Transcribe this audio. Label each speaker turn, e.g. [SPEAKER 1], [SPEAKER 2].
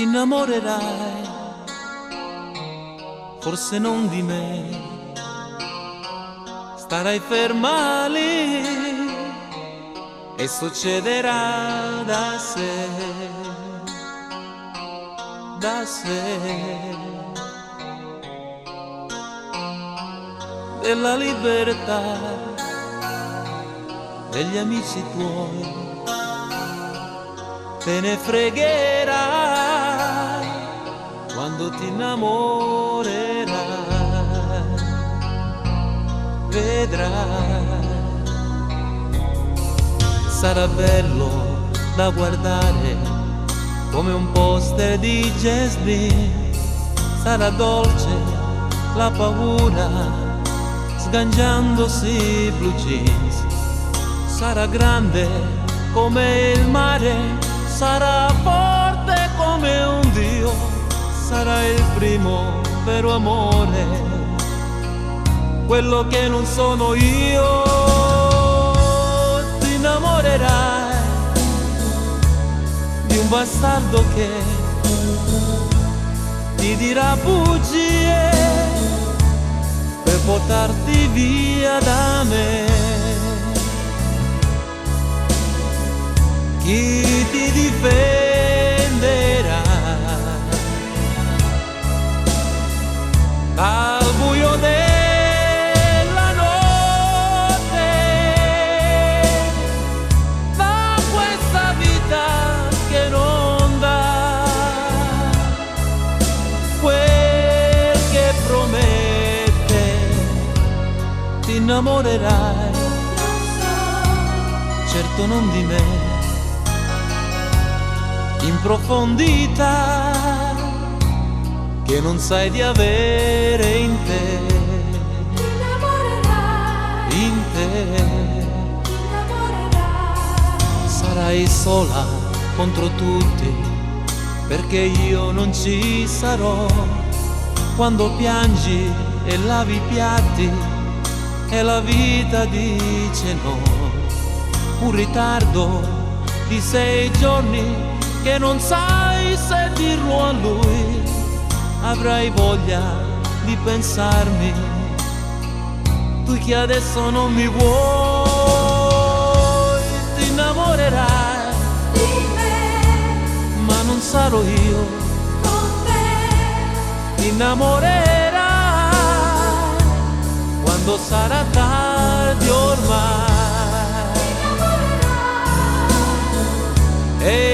[SPEAKER 1] ti innamorerai, forse non di me, starai ferma lì e succederà da sé, da sé. Della libertà degli amici tuoi te ne fregherai quando ti innamorerai, vedrai. Sarà bello da guardare come un poster di Jasmine, sarà dolce la paura sgangiandosi blue jeans, sarà grande come il mare, sarà forte come un dio, sarà il primo vero amore, quello che non sono io. Ti innamorerai di un bastardo che ti dirà bugie per portarti via da me. Chi ti difenderà al buio della notte, da questa vita che non dà quel che promette. Ti innamorerai, certo non di me, in profondità che non sai di avere in te,
[SPEAKER 2] Ti innamorerai,
[SPEAKER 1] in te.
[SPEAKER 2] ti innamorerai.
[SPEAKER 1] Sarai sola contro tutti perché io non ci sarò, quando piangi e lavi i piatti e la vita dice no, un ritardo di 6 giorni che non sai se dirlo a lui, avrai voglia di pensarmi, tu che adesso non mi vuoi. Ti innamorerai
[SPEAKER 2] Di me,
[SPEAKER 1] ma non sarò io,
[SPEAKER 2] con te,
[SPEAKER 1] ti innamorerai quando sarà tardi ormai.
[SPEAKER 2] innamorerai.
[SPEAKER 1] E